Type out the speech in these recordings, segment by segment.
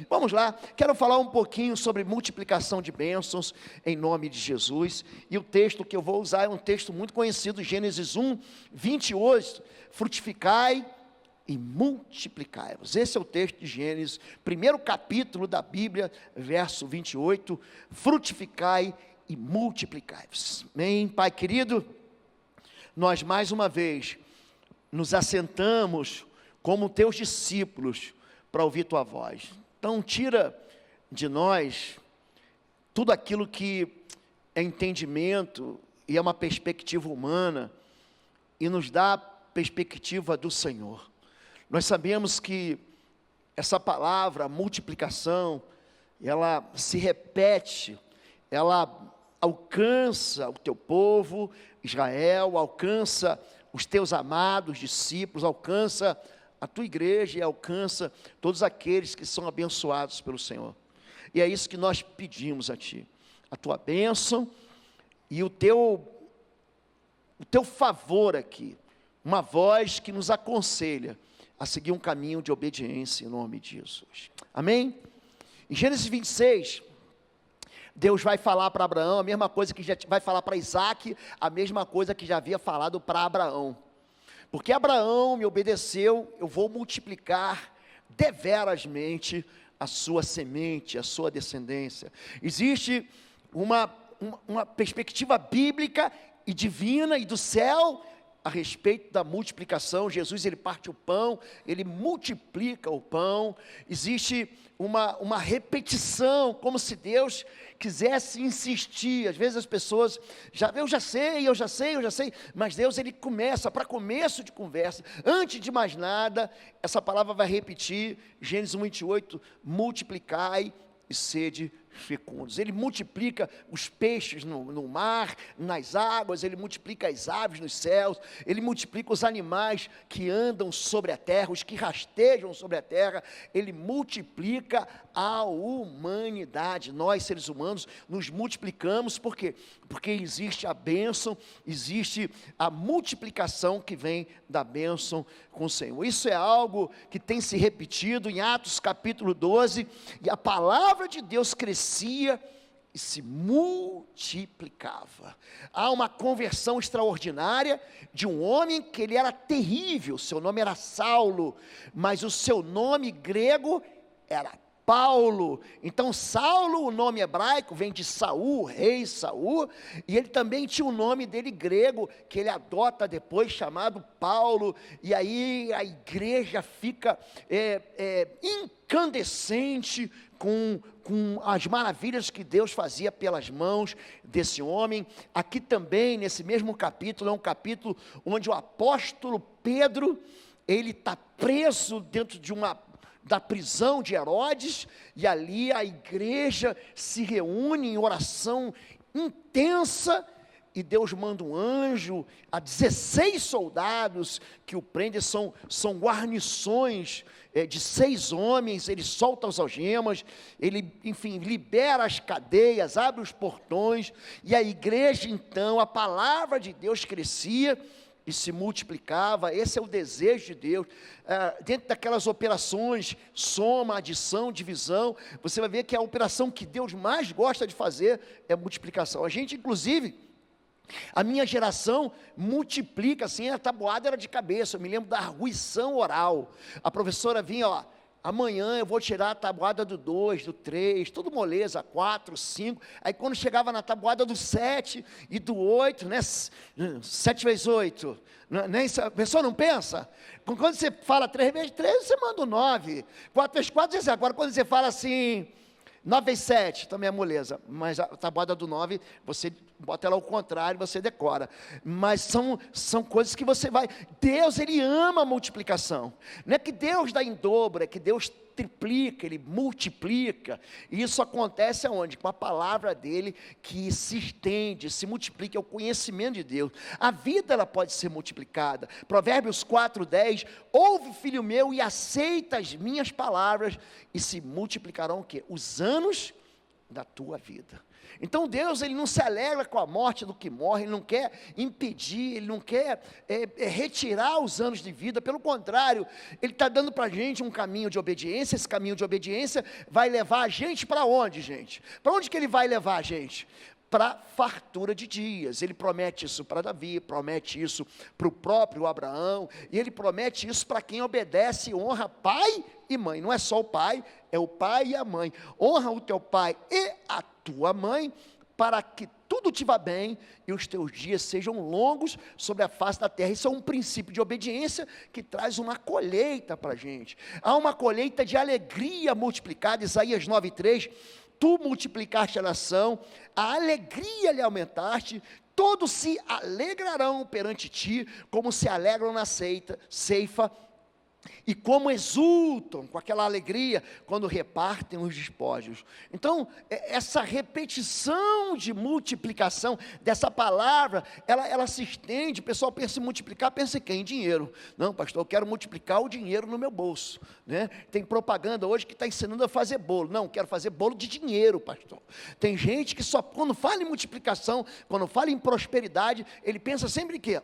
Vamos lá, quero falar um pouquinho sobre multiplicação de bênçãos, em nome de Jesus, e o texto que eu vou usar é um texto muito conhecido, Gênesis 1, 28, frutificai e multiplicai-vos. Esse é o texto de Gênesis, primeiro capítulo da Bíblia, verso 28, frutificai e multiplicai-vos. Amém, Pai querido, nós mais uma vez nos assentamos como teus discípulos para ouvir tua voz. Então tira de nós tudo aquilo que é entendimento e é uma perspectiva humana e nos dá a perspectiva do Senhor. Nós sabemos que essa palavra, multiplicação, ela se repete, ela alcança o teu povo, Israel, alcança os teus amados discípulos, alcança a tua igreja e alcança todos aqueles que são abençoados pelo Senhor. E é isso que nós pedimos a Ti, a Tua bênção e o teu favor aqui, uma voz que nos aconselha a seguir um caminho de obediência em nome de Jesus. Amém? Em Gênesis 26, Deus vai falar para Abraão a mesma coisa que já vai falar para Isaac, a mesma coisa que já havia falado para Abraão. Porque Abraão me obedeceu, eu vou multiplicar deverasmente a sua semente, a sua descendência. Existe uma perspectiva bíblica e divina e do céu a respeito da multiplicação. Jesus, ele parte o pão, ele multiplica o pão. Existe uma repetição, como se Deus quisesse insistir. Às vezes as pessoas, eu já sei, mas Deus, ele começa, para começo de conversa, antes de mais nada, essa palavra vai repetir, Gênesis 1:28, multiplicai e sede fecundos. Ele multiplica os peixes no mar, nas águas, ele multiplica as aves nos céus, ele multiplica os animais que andam sobre a terra, os que rastejam sobre a terra, ele multiplica a humanidade. Nós, seres humanos, nos multiplicamos, por quê? Porque existe a bênção, existe a multiplicação que vem da bênção com o Senhor. Isso é algo que tem se repetido em Atos capítulo 12, e a palavra de Deus crescia e se multiplicava. Há uma conversão extraordinária de um homem que ele era terrível, seu nome era Saulo, mas o seu nome grego era Paulo. Então Saulo, o nome hebraico, vem de Saul, rei Saul, e ele também tinha o nome dele grego, que ele adota depois, chamado Paulo, e aí a igreja fica incandescente com as maravilhas que Deus fazia pelas mãos desse homem. Aqui também, nesse mesmo capítulo, é um capítulo onde o apóstolo Pedro, ele está preso dentro da prisão de Herodes, e ali a igreja se reúne em oração intensa, e Deus manda um anjo a 16 soldados que o prendem, são guarnições de 6 homens, ele solta as algemas, ele, enfim, libera as cadeias, abre os portões, e a igreja então, a palavra de Deus crescia e se multiplicava. Esse é o desejo de Deus. Dentro daquelas operações, soma, adição, divisão, você vai ver que a operação que Deus mais gosta de fazer é multiplicação. A gente, inclusive, a minha geração multiplica, assim, a tabuada era de cabeça. Eu me lembro da argüição oral. A professora vinha, amanhã eu vou tirar a tabuada do 2, do 3, tudo moleza, 4, 5, aí quando chegava na tabuada do 7 e do 8, né, 7 vezes 8, né, a pessoa não pensa? Quando você fala 3 vezes 3, você manda o 9, 4 vezes 4, você, agora quando você fala assim, 9 vezes 7, também é moleza, mas a tabuada do 9, você bota ela ao contrário, você decora, mas são coisas que você vai, Deus, ele ama a multiplicação, não é que Deus dá em dobro, é que Deus triplica, ele multiplica, e isso acontece aonde? Com a palavra dele, que se estende, se multiplica, é o conhecimento de Deus. A vida, ela pode ser multiplicada. Provérbios 4:10, ouve, filho meu, e aceita as minhas palavras, e se multiplicarão o quê? Os anos da tua vida. Então Deus, Ele não se alegra com a morte do que morre, Ele não quer impedir, Ele não quer retirar os anos de vida, pelo contrário, Ele está dando para a gente um caminho de obediência. Esse caminho de obediência vai levar a gente para onde, gente? Para onde que Ele vai levar a gente? Para fartura de dias. Ele promete isso para Davi, promete isso para o próprio Abraão, e Ele promete isso para quem obedece e honra pai e mãe. Não é só o pai, é o pai e a mãe. Honra o teu pai e a tua mãe, para que tudo te vá bem e os teus dias sejam longos sobre a face da terra. Isso é um princípio de obediência que traz uma colheita para a gente. Há uma colheita de alegria multiplicada. Isaías 9:3, tu multiplicaste a nação, a alegria lhe aumentaste, todos se alegrarão perante ti, como se alegram na ceifa, e como exultam com aquela alegria quando repartem os despojos. Então, essa repetição de multiplicação dessa palavra, ela se estende. O pessoal pensa em multiplicar, pensa em quê? Em dinheiro. Não, pastor, eu quero multiplicar o dinheiro no meu bolso, né? Tem propaganda hoje que está ensinando a fazer bolo. Não, quero fazer bolo de dinheiro, pastor. Tem gente que só, quando fala em multiplicação, quando fala em prosperidade, ele pensa sempre em quê?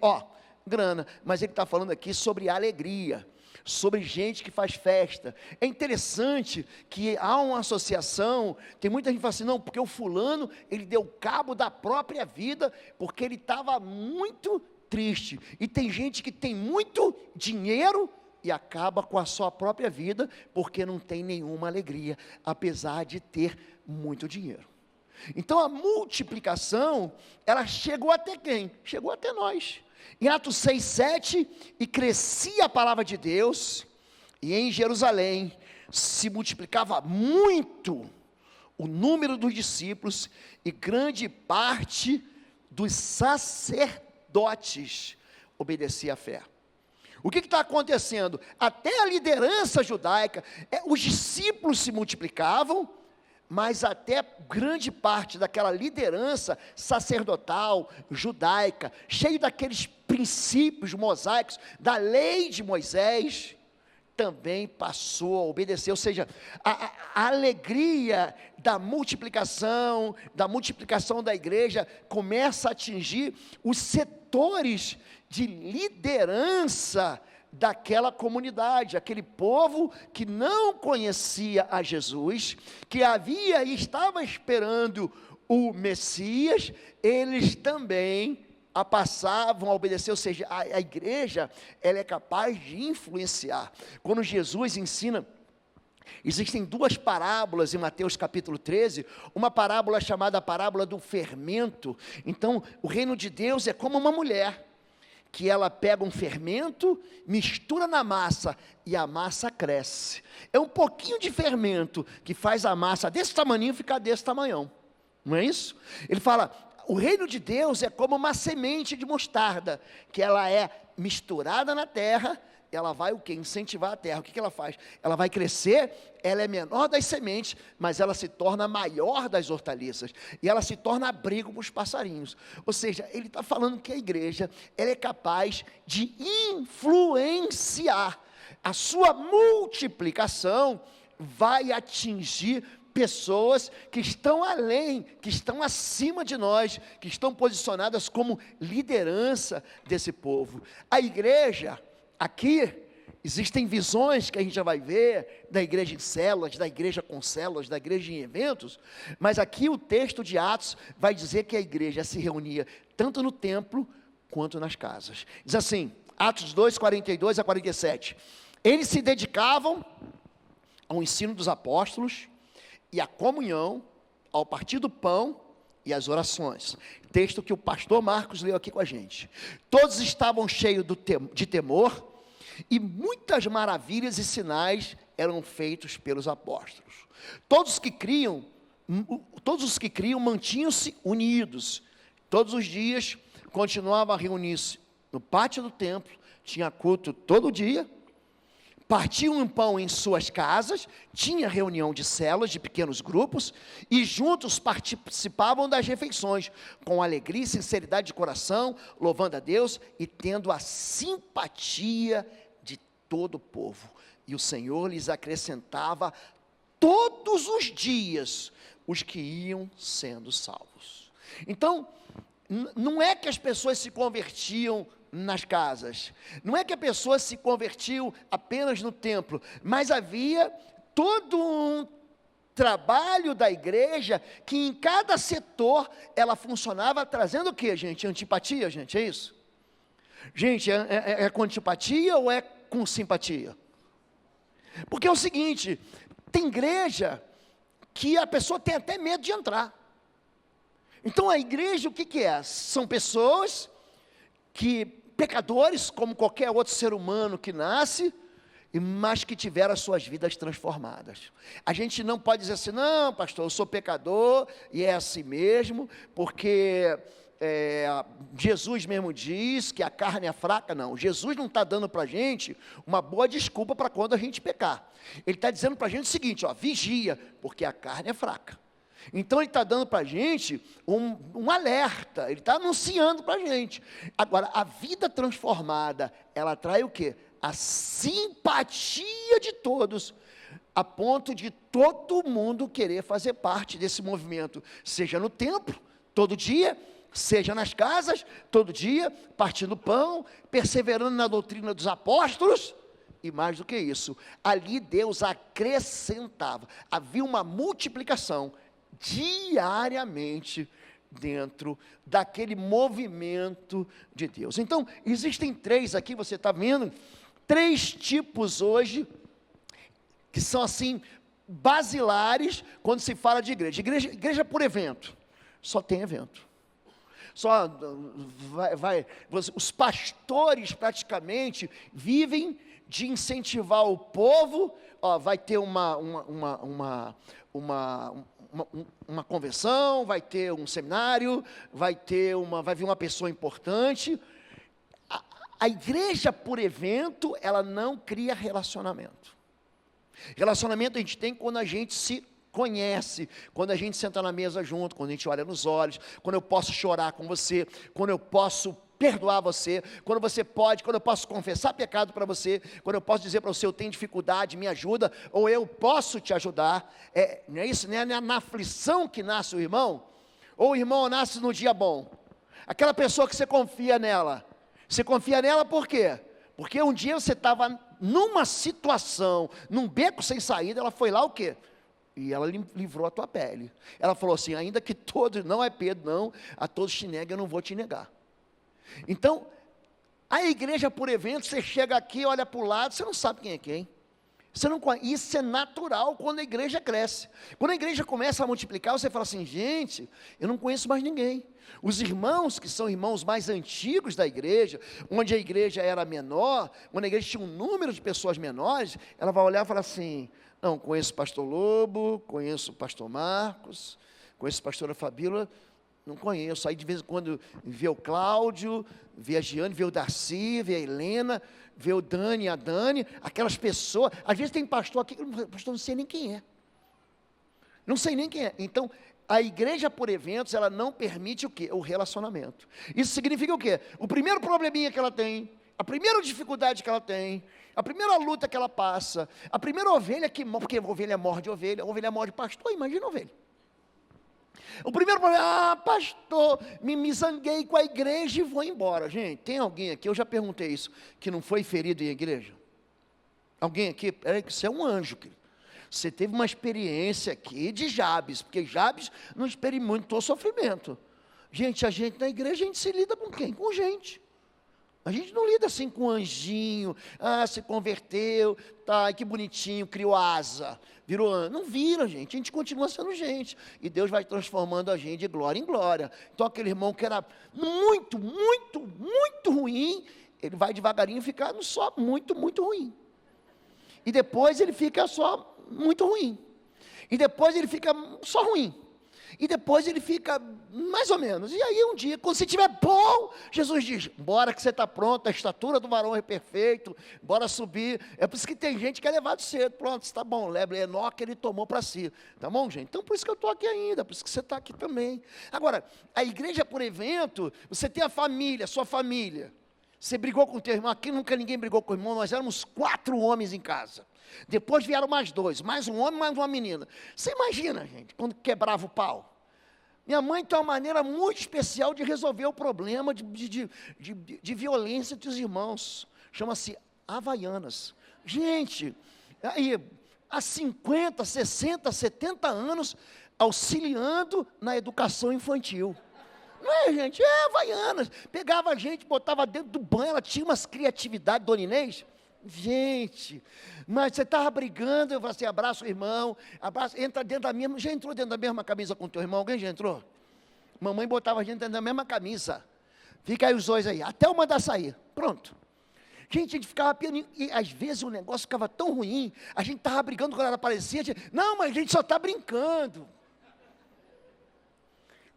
Grana. Mas ele está falando aqui sobre alegria, sobre gente que faz festa. É interessante que há uma associação. Tem muita gente que fala assim, não, porque o fulano, ele deu cabo da própria vida, porque ele estava muito triste. E tem gente que tem muito dinheiro e acaba com a sua própria vida, porque não tem nenhuma alegria, apesar de ter muito dinheiro. Então a multiplicação, ela chegou até quem? Chegou até nós. Em Atos 6:7, e crescia a palavra de Deus, e em Jerusalém se multiplicava muito o número dos discípulos, e grande parte dos sacerdotes obedecia à fé. O que está acontecendo? Até a liderança judaica, os discípulos se multiplicavam, mas até grande parte daquela liderança sacerdotal, judaica, cheio daqueles princípios mosaicos, da lei de Moisés, também passou a obedecer. Ou seja, a alegria da multiplicação da igreja, começa a atingir os setores de liderança daquela comunidade, aquele povo que não conhecia a Jesus, que havia e estava esperando o Messias. Eles também passavam a obedecer. Ou seja, a igreja, ela é capaz de influenciar. Quando Jesus ensina, existem duas parábolas em Mateus capítulo 13, uma parábola chamada a parábola do fermento. Então, o reino de Deus é como uma mulher, que ela pega um fermento, mistura na massa, e a massa cresce. É um pouquinho de fermento que faz a massa desse tamaninho ficar desse tamanhão, não é isso? Ele fala, o reino de Deus é como uma semente de mostarda, que ela é misturada na terra, ela vai o quê? Incentivar a terra. O que ela faz? Ela vai crescer, ela é menor das sementes, mas ela se torna maior das hortaliças, e ela se torna abrigo para os passarinhos. Ou seja, ele está falando que a igreja, ela é capaz de influenciar. A sua multiplicação vai atingir pessoas que estão além, que estão acima de nós, que estão posicionadas como liderança desse povo. A igreja, aqui, existem visões que a gente já vai ver, da igreja em células, da igreja com células, da igreja em eventos, mas aqui o texto de Atos vai dizer que a igreja se reunia tanto no templo, quanto nas casas. Diz assim, Atos 2, 42 a 47, eles se dedicavam ao ensino dos apóstolos, e à comunhão, ao partir do pão e às orações. Texto que o pastor Marcos leu aqui com a gente. Todos estavam cheios de temor, e muitas maravilhas e sinais eram feitos pelos apóstolos. Todos os que criam mantinham-se unidos. Todos os dias continuavam a reunir-se no pátio do templo, tinha culto todo dia, partiam um pão em suas casas, tinha reunião de células, de pequenos grupos, e juntos participavam das refeições, com alegria e sinceridade de coração, louvando a Deus e tendo a simpatia de todo o povo. E o Senhor lhes acrescentava todos os dias os que iam sendo salvos. Então, não é que as pessoas se convertiam nas casas, não é que a pessoa se convertiu apenas no templo, mas havia todo um trabalho da igreja, que em cada setor ela funcionava trazendo o que, gente? Antipatia, gente, é isso? Gente, é com antipatia ou é com simpatia? Porque é o seguinte, tem igreja que a pessoa tem até medo de entrar. Então a igreja o que é? São pessoas pecadores, como qualquer outro ser humano que nasce, mas que tiveram as suas vidas transformadas. A gente não pode dizer assim, não, pastor, eu sou pecador, e é assim mesmo, porque Jesus mesmo diz que a carne é fraca. Não, Jesus não está dando para a gente uma boa desculpa para quando a gente pecar. Ele está dizendo para a gente o seguinte, vigia, porque a carne é fraca. Então ele está dando para a gente um alerta, ele está anunciando para a gente. Agora, a vida transformada, ela atrai o quê? A simpatia de todos, a ponto de todo mundo querer fazer parte desse movimento, seja no templo, todo dia, seja nas casas, todo dia, partindo pão, perseverando na doutrina dos apóstolos, e mais do que isso, ali Deus acrescentava, havia uma multiplicação, diariamente, dentro daquele movimento de Deus. Então, existem três aqui, você está vendo, três tipos hoje, que são assim, basilares, quando se fala de igreja. Igreja por evento, só tem evento. Só os pastores praticamente vivem de incentivar o povo, vai ter uma convenção, vai ter um seminário, vai vir uma pessoa importante. A igreja por evento, ela não cria relacionamento. Relacionamento a gente tem quando a gente se conhece, quando a gente senta na mesa junto, quando a gente olha nos olhos, quando eu posso chorar com você, quando eu posso perdoar você, quando eu posso confessar pecado para você, quando eu posso dizer para você, eu tenho dificuldade, me ajuda, ou eu posso te ajudar. Não é isso? Não é na aflição que nasce o irmão, ou o irmão nasce no dia bom. Aquela pessoa que você confia nela por quê? Porque um dia você estava numa situação, num beco sem saída, ela foi lá o quê? E ela livrou a tua pele. Ela falou assim, ainda que todos, não é Pedro não, a todos te nega, eu não vou te negar. Então, a igreja por evento, você chega aqui, olha para o lado, você não sabe quem é quem. Você não conhece. Isso é natural quando a igreja cresce. Quando a igreja começa a multiplicar, você fala assim, gente, eu não conheço mais ninguém. Os irmãos que são irmãos mais antigos da igreja, onde a igreja era menor, onde a igreja tinha um número de pessoas menores, ela vai olhar e falar assim, não, conheço o pastor Lobo, conheço o pastor Marcos, conheço a pastora Fabíola, não conheço. Aí de vez em quando vê o Cláudio, vê a Giane, vê o Darcy, vê a Helena, vê o Dani, a Dani, aquelas pessoas. Às vezes tem pastor aqui que pastor não sei nem quem é. Não sei nem quem é. Então, a igreja por eventos, ela não permite o quê? O relacionamento. Isso significa o quê? O primeiro probleminha que ela tem, a primeira dificuldade que ela tem, a primeira luta que ela passa, a primeira ovelha porque ovelha morde ovelha morde pastor, imagina a ovelha. O primeiro problema, pastor, me zanguei com a igreja e vou embora. Gente, tem alguém aqui, eu já perguntei isso, que não foi ferido em igreja? Alguém aqui? Você é um anjo, querido. Você teve uma experiência aqui de Jabes, porque Jabes não experimentou sofrimento. Gente, a gente na igreja, a gente se lida com quem? Com gente. A gente não lida assim com anjinho, se converteu, tá, que bonitinho, criou asa, virou anjo. Não vira, gente, a gente continua sendo gente. E Deus vai transformando a gente de glória em glória. Então aquele irmão que era muito, muito, muito ruim, ele vai devagarinho ficando só muito, muito ruim. E depois ele fica só muito ruim. E depois ele fica só ruim. E depois ele fica mais ou menos. E aí um dia, quando você estiver bom, Jesus diz, bora que você está pronto, a estatura do varão é perfeito, bora subir. É por isso que tem gente que é levado cedo. Pronto, está bom, Enoque ele tomou para si. Tá bom, gente? Então por isso que eu estou aqui ainda, por isso que você está aqui também. Agora, a igreja por evento, você tem a família, sua família. Você brigou com o teu irmão? Aqui nunca ninguém brigou com o irmão, nós éramos 4 homens em casa. Depois vieram mais 2, mais um homem, mais uma menina. Você imagina, gente, quando quebrava o pau? Minha mãe tem uma maneira muito especial de resolver o problema de violência entre os irmãos. Chama-se Havaianas. Gente, aí, há 50, 60, 70 anos, auxiliando na educação infantil. Não é, gente? É Havaianas. Pegava a gente, botava dentro do banho, ela tinha umas criatividades, Dona Inês. Gente, mas você estava brigando, eu falei assim, abraça o irmão, entra dentro da mesma, já entrou dentro da mesma camisa com o teu irmão? Alguém já entrou? Mamãe botava a gente dentro da mesma camisa. Fica aí os dois aí, até eu mandar sair. Pronto. Gente, a gente ficava pianinho, e às vezes o negócio ficava tão ruim, a gente estava brigando quando ela aparecia, não, mas a gente só está brincando.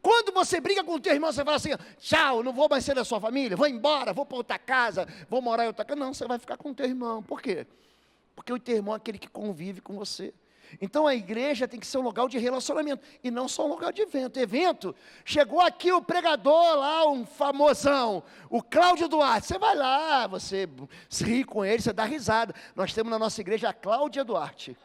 Quando você briga com o teu irmão, você fala assim, tchau, não vou mais ser da sua família, vou embora, vou para outra casa, vou morar em outra casa. Não, você vai ficar com o teu irmão. Por quê? Porque o teu irmão é aquele que convive com você. Então a igreja tem que ser um lugar de relacionamento, e não só um lugar de evento. Evento, chegou aqui o pregador lá, um famosão, o Cláudio Duarte, você vai lá, você se ri com ele, você dá risada. Nós temos na nossa igreja a Cláudia Duarte.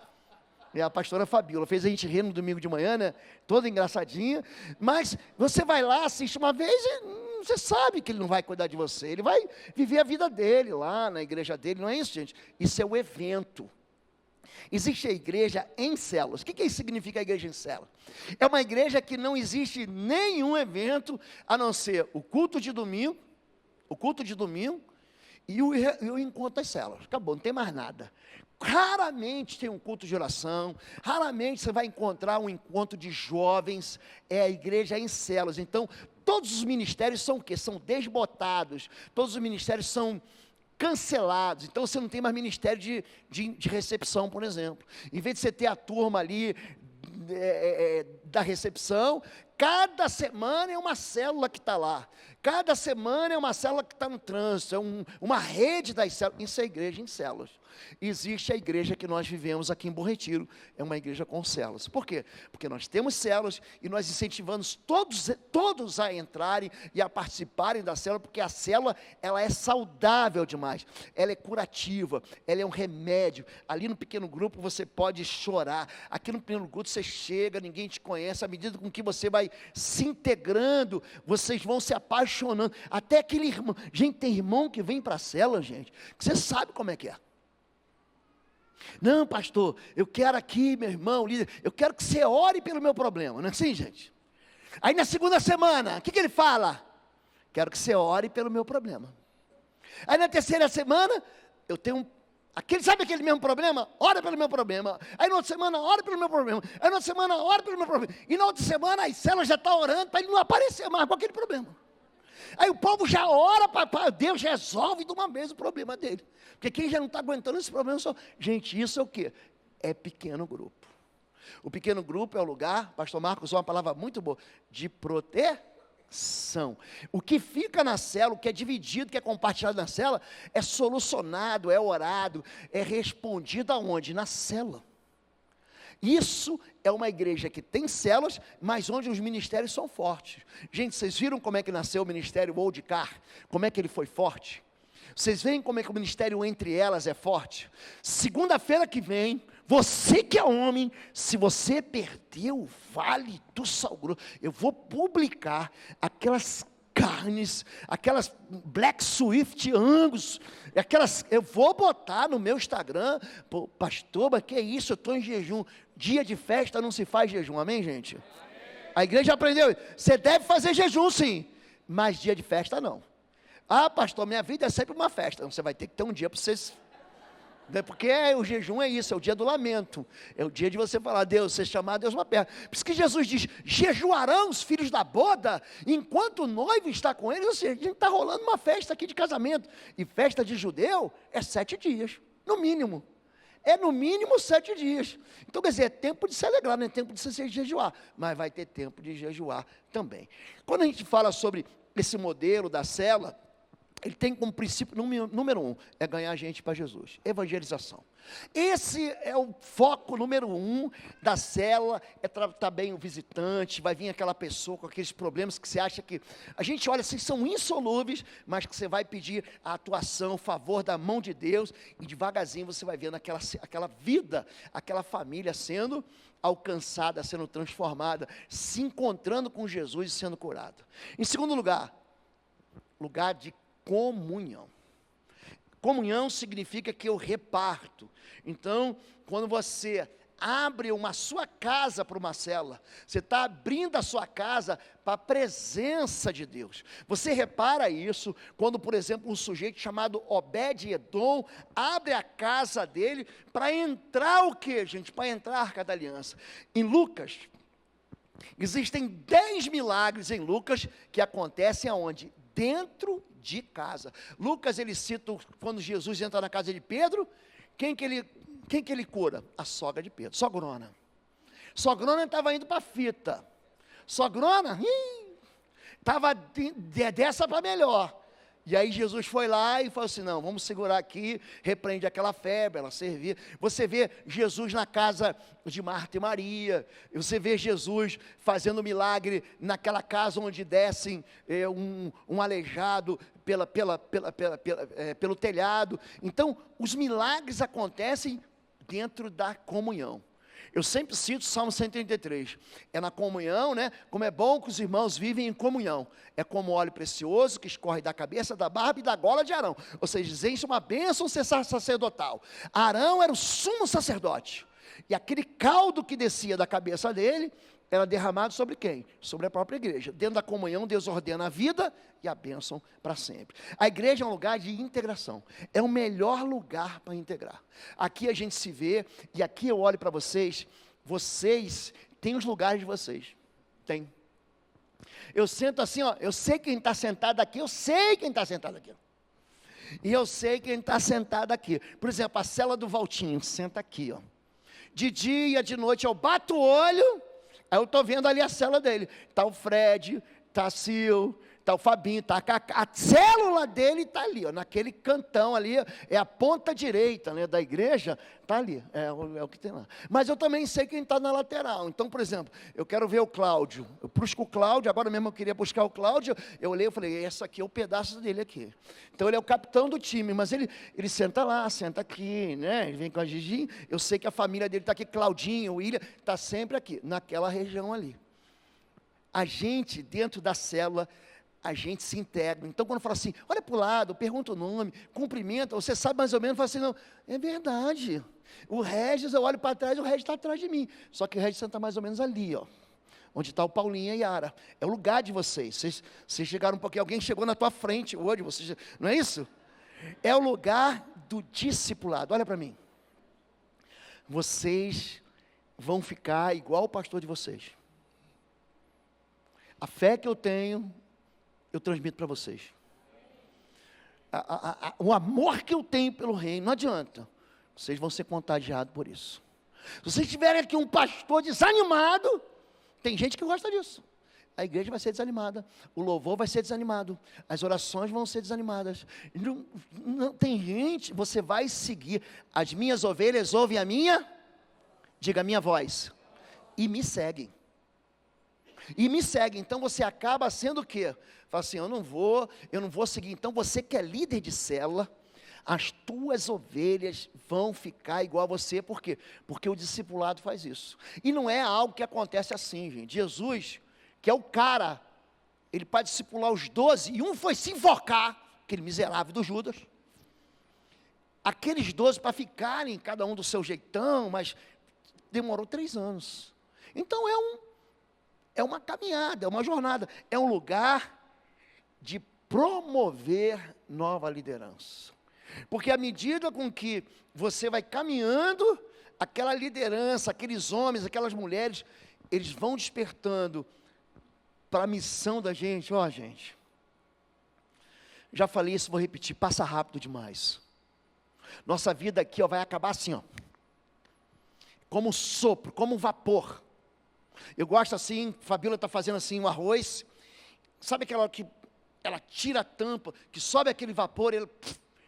E a pastora Fabiola fez a gente rir no domingo de manhã, né? Toda engraçadinha. Mas você vai lá, assiste uma vez e você sabe que ele não vai cuidar de você. Ele vai viver a vida dele lá na igreja dele. Não é isso, gente? Isso é o evento. Existe a igreja em células. O que significa a igreja em células? É uma igreja que não existe nenhum evento a não ser o culto de domingo e o encontro das células. Acabou, não tem mais nada. Raramente tem um culto de oração, raramente você vai encontrar um encontro de jovens, é a igreja em células. Então, todos os ministérios são o quê? São desbotados, todos os ministérios são cancelados. Então, você não tem mais ministério de recepção, por exemplo. Em vez de você ter a turma ali da recepção, cada semana é uma célula que está lá. Cada semana é uma célula que está no trânsito, é uma rede das células. Isso é igreja em células. Existe a igreja que nós vivemos aqui em Bom Retiro, é uma igreja com células. Por quê? Porque nós temos células e nós incentivamos todos a entrarem e a participarem da célula, porque a célula, ela é saudável demais, ela é curativa, ela é um remédio. Ali no pequeno grupo você pode chorar, aqui no pequeno grupo você chega, ninguém te conhece, à medida com que você vai se integrando, vocês vão se apaixonando, até aquele irmão, gente, tem irmão que vem para a célula, gente, que você sabe como é que é. Não, pastor, eu quero aqui, meu irmão, líder, eu quero que você ore pelo meu problema, não é assim, gente? Aí na segunda semana, o que ele fala? Quero que você ore pelo meu problema. Aí na terceira semana, eu tenho sabe aquele mesmo problema? Ora pelo meu problema. Aí na outra semana, ora pelo meu problema. Aí na outra semana, ora pelo meu problema. E na outra semana, as células já estão orando para ele não aparecer mais com aquele problema. Aí o povo já ora, para Deus resolve de uma vez o problema dele. Porque quem já não está aguentando esse problema só... Gente, isso é o quê? É pequeno grupo. O pequeno grupo é o lugar, pastor Marcos usou uma palavra muito boa, de proteção. O que fica na célula, o que é dividido, o que é compartilhado na célula, é solucionado, é orado, é respondido aonde? Na célula. Isso é uma igreja que tem células, mas onde os ministérios são fortes. Gente, vocês viram como é que nasceu o ministério Old Car? Como é que ele foi forte? Vocês veem como é que o ministério Entre Elas é forte? Segunda-feira que vem, você que é homem, se você perder o Vale do Sal Grosso, eu vou publicar aquelas carnes, aquelas Black Swift Angus, eu vou botar no meu Instagram. Pô, pastor, mas que é isso? Eu estou em jejum. Dia de festa não se faz jejum, amém, gente? Amém. A igreja aprendeu, você deve fazer jejum sim, mas dia de festa não. Ah, pastor, minha vida é sempre uma festa. Então, você vai ter que ter um dia para vocês... Porque o jejum é isso, é o dia do lamento, é o dia de você falar, Deus, você chamar Deus uma perna. Por isso que Jesus diz, jejuarão os filhos da boda, enquanto o noivo está com eles. Ou seja, a gente está rolando uma festa aqui de casamento, e festa de judeu é 7 dias, no mínimo. É no mínimo 7 dias. Então, quer dizer, é tempo de se alegrar, não é tempo de se jejuar, mas vai ter tempo de jejuar também. Quando a gente fala sobre esse modelo da célula, ele tem como princípio número 1, é ganhar gente para Jesus, evangelização. Esse é o foco número 1 da célula, é tratar bem o visitante. Vai vir aquela pessoa com aqueles problemas que você acha que, a gente olha assim, são insolúveis, mas que você vai pedir a atuação, o favor da mão de Deus, e devagarzinho você vai vendo aquela vida, aquela família sendo alcançada, sendo transformada, se encontrando com Jesus e sendo curada. Em segundo lugar, lugar de comunhão. Comunhão significa que eu reparto. Então, quando você abre uma sua casa para uma célula, você está abrindo a sua casa para a presença de Deus. Você repara isso quando, por exemplo, um sujeito chamado Obed-Edom abre a casa dele para entrar o quê, gente? Para entrar a Arca da Aliança. Em Lucas, existem 10 milagres em Lucas que acontecem aonde? Dentro de casa. Lucas, ele cita quando Jesus entra na casa de Pedro, quem que ele cura? A sogra de Pedro, sogrona. Sogrona estava indo para a fita. Sogrona, estava dessa para melhor. E aí Jesus foi lá e falou assim, não, vamos segurar aqui, repreende aquela febre, ela servia. Você vê Jesus na casa de Marta e Maria, você vê Jesus fazendo milagre naquela casa onde descem um aleijado pelo telhado. Então, os milagres acontecem dentro da comunhão. Eu sempre cito Salmo 133, é na comunhão, né? Como é bom que os irmãos vivem em comunhão, é como óleo precioso que escorre da cabeça, da barba e da gola de Arão, ou seja, existe uma bênção sacerdotal. Arão era o sumo sacerdote, e aquele caldo que descia da cabeça dele, era derramado sobre quem? Sobre a própria igreja. Dentro da comunhão, Deus ordena a vida e a bênção para sempre. A igreja é um lugar de integração, é o melhor lugar para integrar. Aqui a gente se vê, e aqui eu olho para vocês têm os lugares de vocês, tem. Eu sento assim, ó, eu sei quem está sentado aqui, eu sei quem está sentado aqui. E eu sei quem está sentado aqui. Por exemplo, a cela do Valtinho, senta aqui, ó. De dia, de noite, eu bato o olho, aí eu estou vendo ali a célula dele. Está o Fred, está a Sil, está o Fabinho, está a Cacá. A célula dele está ali, ó, naquele cantão ali, é a ponta direita, né, da igreja, está ali, é o que tem lá. Mas eu também sei quem está na lateral. Então, por exemplo, eu quero ver o Cláudio. Eu busco o Cláudio, agora mesmo eu queria buscar o Cláudio. Eu olhei e falei, esse aqui é o pedaço dele aqui. Então, ele é o capitão do time, mas ele senta lá, senta aqui, né? Ele vem com a Gigi. Eu sei que a família dele está aqui, Claudinho, o William, está sempre aqui, naquela região ali. A gente, dentro da célula, a gente se integra. Então, quando fala assim, olha para o lado, pergunta o nome, cumprimenta, você sabe mais ou menos, fala assim, não, é verdade. O Regis, eu olho para trás, o Regis está atrás de mim. Só que o Regis está mais ou menos ali, ó, onde está o Paulinho e a Yara. É o lugar de vocês. Vocês chegaram um pouquinho, alguém chegou na tua frente hoje, vocês, não é isso? É o lugar do discipulado. Olha para mim. Vocês vão ficar igual o pastor de vocês. A fé que eu tenho, eu transmito para vocês. O amor que eu tenho pelo reino, não adianta. Vocês vão ser contagiados por isso. Se vocês tiverem aqui um pastor desanimado, tem gente que gosta disso. A igreja vai ser desanimada, o louvor vai ser desanimado, as orações vão ser desanimadas. Não tem gente, você vai seguir. As minhas ovelhas ouvem a minha, diga a minha voz, e me seguem. E me segue, então você acaba sendo o quê? Fala assim, eu não vou seguir. Então você que é líder de célula, as tuas ovelhas vão ficar igual a você, por quê? Porque o discipulado faz isso. E não é algo que acontece assim, gente. Jesus, que é o cara, ele para discipular os 12, e um foi se enforcar, aquele miserável do Judas. Aqueles 12 para ficarem, cada um do seu jeitão, mas demorou 3 anos. Então é uma caminhada, é uma jornada, é um lugar de promover nova liderança. Porque à medida com que você vai caminhando, aquela liderança, aqueles homens, aquelas mulheres, eles vão despertando para a missão da gente. Ó, gente, já falei isso, vou repetir, passa rápido demais. Nossa vida aqui, ó, vai acabar assim, ó, como um sopro, como um vapor. Eu gosto assim, Fabíola está fazendo assim um arroz, sabe aquela que ela tira a tampa, que sobe aquele vapor, ele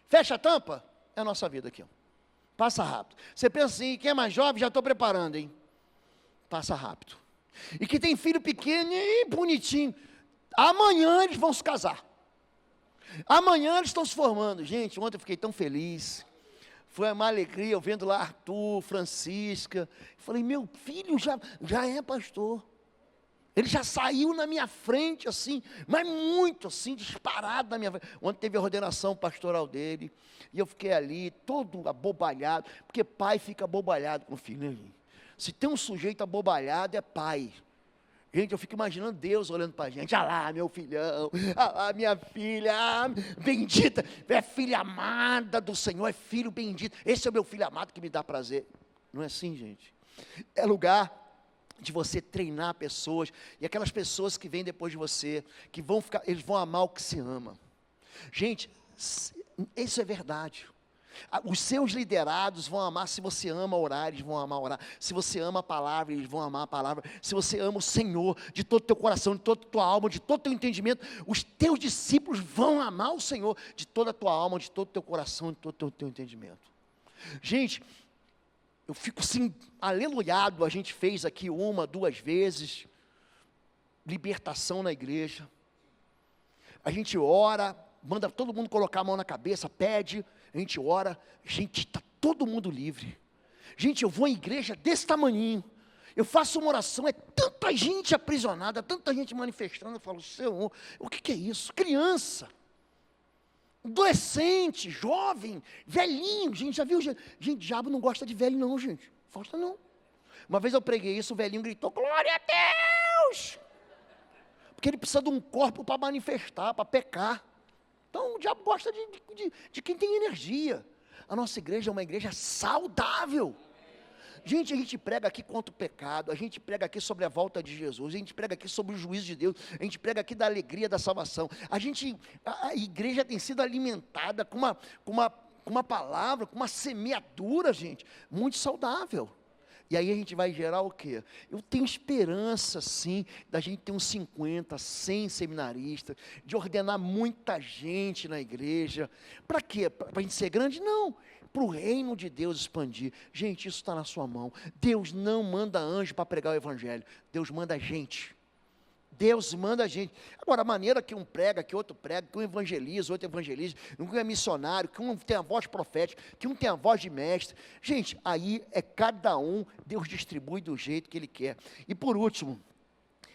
fecha a tampa? É a nossa vida aqui, ó. Passa rápido. Você pensa assim, quem é mais jovem, já estou preparando, hein? Passa rápido. E que tem filho pequeno e bonitinho, amanhã eles vão se casar. Amanhã eles estão se formando. Gente, ontem eu fiquei tão feliz. Foi uma alegria, eu vendo lá Arthur, Francisca. Falei, meu filho já é pastor. Ele já saiu na minha frente, assim, mas muito assim, disparado na minha frente. Ontem teve a ordenação pastoral dele, e eu fiquei ali, todo abobalhado, porque pai fica abobalhado com o filho, né, gente? Se tem um sujeito abobalhado, é pai. Gente, eu fico imaginando Deus olhando para a gente, ah lá, meu filhão, ah lá, minha filha, bendita, é filha amada do Senhor, é filho bendito, esse é o meu filho amado que me dá prazer. Não é assim, gente? É lugar de você treinar pessoas, e aquelas pessoas que vêm depois de você, que vão ficar, eles vão amar o que se ama. Gente, isso é verdade. Os seus liderados vão amar, se você ama orar, eles vão amar orar. Se você ama a palavra, eles vão amar a palavra. Se você ama o Senhor, de todo o teu coração, de toda a tua alma, de todo o teu entendimento, os teus discípulos vão amar o Senhor, de toda a tua alma, de todo o teu coração, de todo o teu entendimento. Gente, eu fico assim, aleluiado, a gente fez aqui 1, 2 vezes, libertação na igreja, a gente ora, manda todo mundo colocar a mão na cabeça, pede, a gente ora, gente, está todo mundo livre. Gente, eu vou em igreja desse tamaninho, eu faço uma oração, é tanta gente aprisionada, tanta gente manifestando, eu falo, Senhor, o que é isso? Criança, adolescente, jovem, velhinho, gente, já viu? Gente, diabo não gosta de velho não, gente, gosta não. Uma vez eu preguei isso, o velhinho gritou, glória a Deus, porque ele precisa de um corpo para manifestar, para pecar. Então o diabo gosta de quem tem energia. A nossa igreja é uma igreja saudável. Gente, a gente prega aqui contra o pecado, a gente prega aqui sobre a volta de Jesus, a gente prega aqui sobre o juízo de Deus, a gente prega aqui da alegria da salvação. A igreja tem sido alimentada com uma palavra, com uma semeadura, gente, muito saudável. E aí a gente vai gerar o quê? Eu tenho esperança, sim, da gente ter uns 50, 100 seminaristas, de ordenar muita gente na igreja. Para quê? Para a gente ser grande? Não. Para o reino de Deus expandir. Gente, isso está na sua mão. Deus não manda anjo para pregar o evangelho. Deus manda gente. Deus manda a gente. Agora, a maneira que um prega, que outro prega, que um evangeliza, outro evangeliza, que um é missionário, que um tem a voz profética, que um tem a voz de mestre. Gente, aí é cada um, Deus distribui do jeito que Ele quer. E por último,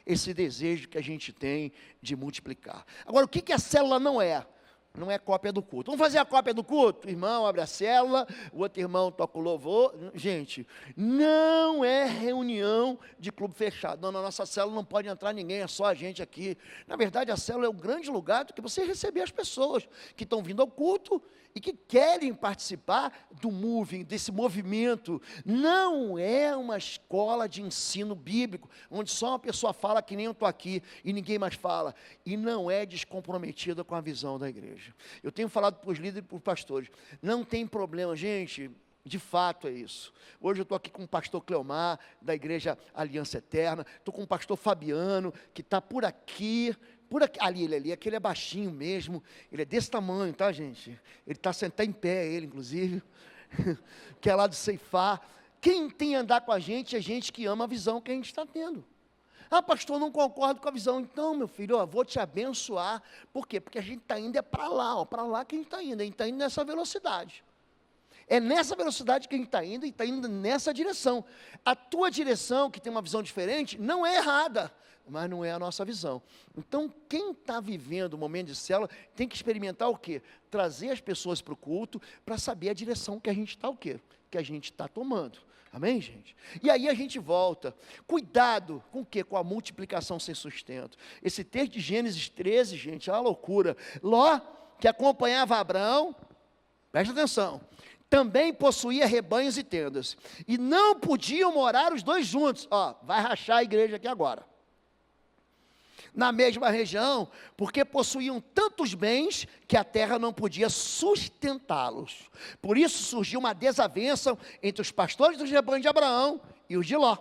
esse desejo que a gente tem de multiplicar. Agora, o que a célula não é? Não é cópia do culto. Vamos fazer a cópia do culto? O irmão abre a célula, o outro irmão toca o louvor. Gente, não é reunião de clube fechado. Não, na nossa célula não pode entrar ninguém, é só a gente aqui. Na verdade, a célula é o grande lugar do que você receber as pessoas que estão vindo ao culto e que querem participar do moving, desse movimento. Não é uma escola de ensino bíblico, onde só uma pessoa fala que nem eu estou aqui e ninguém mais fala. E não é descomprometida com a visão da igreja. Eu tenho falado para os líderes e para os pastores, não tem problema, gente, de fato é isso. Hoje eu estou aqui com o pastor Cleomar, da igreja Aliança Eterna, estou com o pastor Fabiano, que está por aqui, ali, aquele é baixinho mesmo, ele é desse tamanho, tá, gente? Ele está sentado em pé, ele, inclusive, que é lá do Ceifar. Quem tem a andar com a gente é gente que ama a visão que a gente está tendo. Ah, pastor, não concordo com a visão. Então, meu filho, vou te abençoar. Por quê? Porque a gente está indo para lá que a gente está indo. A gente está indo nessa velocidade. É nessa velocidade que a gente está indo e está indo nessa direção. A tua direção, que tem uma visão diferente, não é errada, mas não é a nossa visão. Então, quem está vivendo o momento de célula, tem que experimentar o quê? Trazer as pessoas para o culto, para saber a direção que a gente está que a gente está tomando. Amém, gente? E aí a gente volta. Cuidado com o quê? Com a multiplicação sem sustento. Esse texto de Gênesis 13, gente, é uma loucura. Ló, que acompanhava Abraão, presta atenção, também possuía rebanhos e tendas. E não podiam morar os dois juntos. Vai rachar a igreja aqui agora. Na mesma região, porque possuíam tantos bens que a terra não podia sustentá-los. Por isso surgiu uma desavença entre os pastores dos rebanhos de Abraão e os de Ló.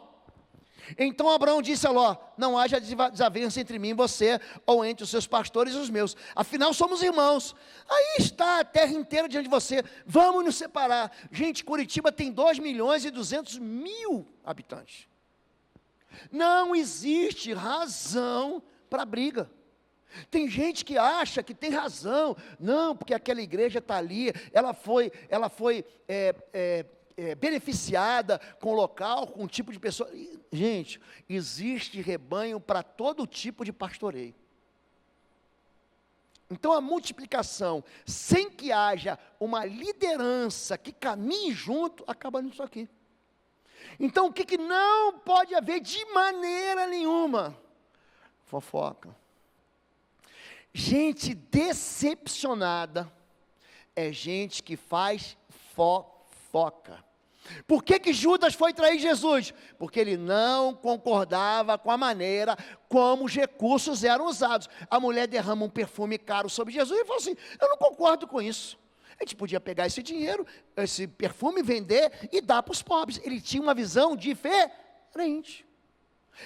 Então Abraão disse a Ló: não haja desavença entre mim e você, ou entre os seus pastores e os meus, afinal somos irmãos, aí está a terra inteira diante de você, vamos nos separar. Gente, Curitiba tem 2.200.000 habitantes, não existe razão para briga. Tem gente que acha que tem razão, não, porque aquela igreja está ali, ela foi beneficiada com o local, com o tipo de pessoa. Gente, existe rebanho para todo tipo de pastoreio. Então a multiplicação, sem que haja uma liderança que caminhe junto, acaba nisso aqui. Então o que não pode haver de maneira nenhuma? Fofoca. Gente decepcionada é gente que faz fofoca. Por que Judas foi trair Jesus? Porque ele não concordava com a maneira como os recursos eram usados. A mulher derrama um perfume caro sobre Jesus e falou assim: eu não concordo com isso. A gente podia pegar esse dinheiro, esse perfume, vender e dar para os pobres. Ele tinha uma visão diferente.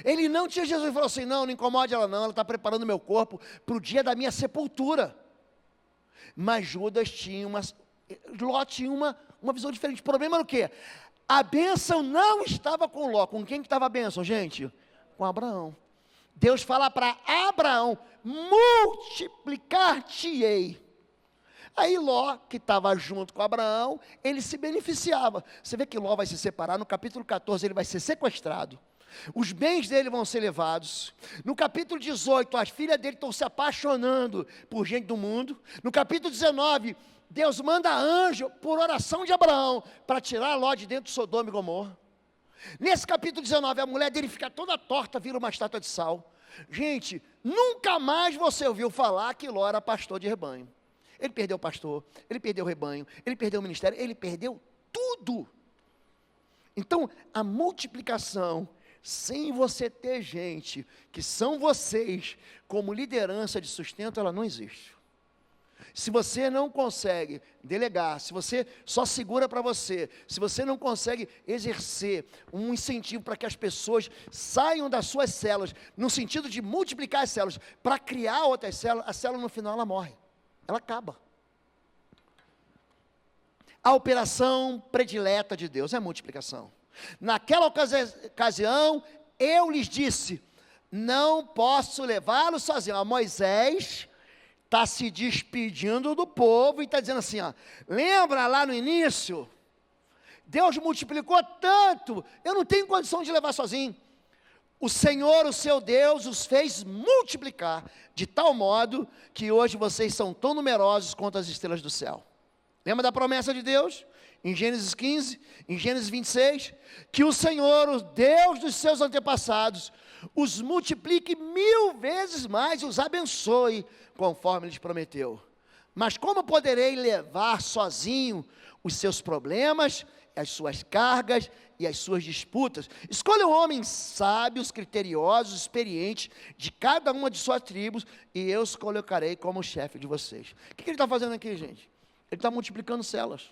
Ele não tinha Jesus e falou assim: não incomode ela não, ela está preparando meu corpo para o dia da minha sepultura. Mas Judas tinha Ló tinha uma visão diferente. O problema era o quê? A bênção não estava com Ló. Com quem que estava a bênção, gente? Com Abraão. Deus fala para Abraão: multiplicar-te-ei. Aí Ló, que estava junto com Abraão, ele se beneficiava. Você vê que Ló vai se separar, no capítulo 14 ele vai ser sequestrado. Os bens dele vão ser levados. No capítulo 18, as filhas dele estão se apaixonando por gente do mundo. No capítulo 19, Deus manda anjo por oração de Abraão para tirar Ló de dentro de Sodoma e Gomorra. Nesse capítulo 19, a mulher dele fica toda torta, vira uma estátua de sal. Gente, nunca mais você ouviu falar que Ló era pastor de rebanho. Ele perdeu o pastor, ele perdeu o rebanho, ele perdeu o ministério, ele perdeu tudo. Então, a multiplicação, sem você ter gente que são vocês como liderança de sustento, ela não existe. Se você não consegue delegar, se você só segura para você, se você não consegue exercer um incentivo para que as pessoas saiam das suas células, no sentido de multiplicar as células, para criar outras células, a célula no final ela morre, ela acaba. A operação predileta de Deus é a multiplicação. Naquela ocasião, eu lhes disse: não posso levá-lo sozinho. A Moisés está se despedindo do povo e está dizendo assim, ó: lembra lá no início? Deus multiplicou tanto, eu não tenho condição de levar sozinho. O Senhor, o seu Deus, os fez multiplicar, de tal modo que hoje vocês são tão numerosos quanto as estrelas do céu. Lembra da promessa de Deus? Em Gênesis 15, em Gênesis 26, que o Senhor, o Deus dos seus antepassados, os multiplique 1000 vezes mais e os abençoe, conforme lhes prometeu. Mas como poderei levar sozinho os seus problemas, as suas cargas e as suas disputas? Escolham homens sábios, criteriosos, experientes, de cada uma de suas tribos, e eu os colocarei como chefe de vocês. O que ele está fazendo aqui, gente? Ele está multiplicando células.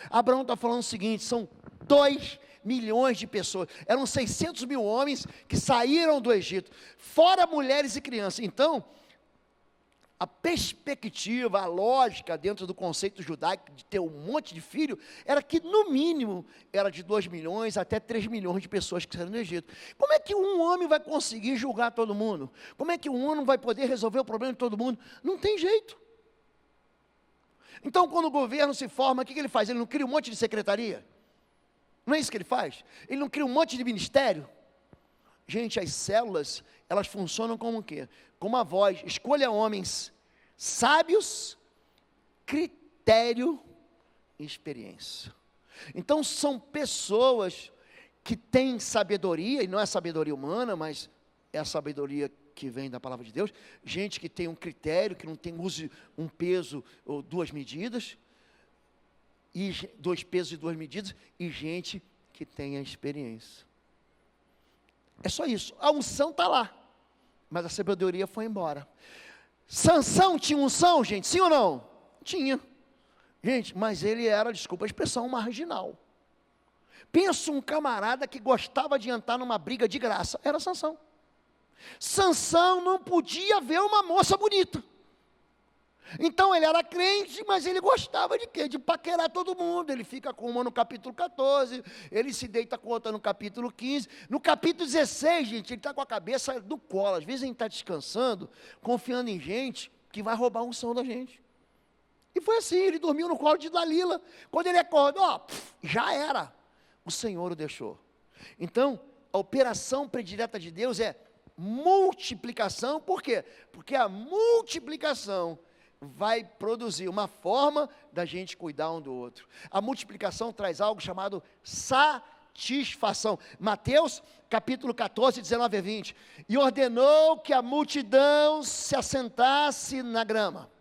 Abraão está falando o seguinte: são 2 milhões de pessoas, eram 600 mil homens que saíram do Egito, fora mulheres e crianças. Então, a perspectiva, a lógica dentro do conceito judaico de ter um monte de filho, era que no mínimo, era de 2 milhões até 3 milhões de pessoas que saíram do Egito. Como é que um homem vai conseguir julgar todo mundo? Como é que um homem vai poder resolver o problema de todo mundo? Não tem jeito. Então, quando o governo se forma, o que ele faz? Ele não cria um monte de secretaria? Não é isso que ele faz? Ele não cria um monte de ministério? Gente, as células, elas funcionam como o quê? Como a voz: escolha homens sábios, critério e experiência. Então, são pessoas que têm sabedoria, e não é sabedoria humana, mas é a sabedoria que vem da palavra de Deus. Gente que tem um critério, que não use um peso ou 2 medidas, e 2 pesos e 2 medidas, e gente que tem a experiência. É só isso. A unção está lá, mas a sabedoria foi embora. Sansão tinha unção, gente, sim ou não? Tinha. Gente, mas ele era, desculpa a expressão, marginal. Pensa um camarada que gostava de entrar numa briga de graça, era Sansão. Sansão não podia ver uma moça bonita. Então ele era crente, mas ele gostava de quê? De paquerar todo mundo. Ele fica com uma no capítulo 14, ele se deita com outra no capítulo 15. No capítulo 16, gente, ele está com a cabeça no colo. Às vezes a gente está descansando, confiando em gente que vai roubar a unção da gente. E foi assim, ele dormiu no colo de Dalila. Quando ele acordou, já era. O Senhor o deixou. Então, a operação predileta de Deus é multiplicação. Por quê? Porque a multiplicação vai produzir uma forma da gente cuidar um do outro. A multiplicação traz algo chamado satisfação. Mateus, capítulo 14, 19 a 20. E ordenou que a multidão se assentasse na grama.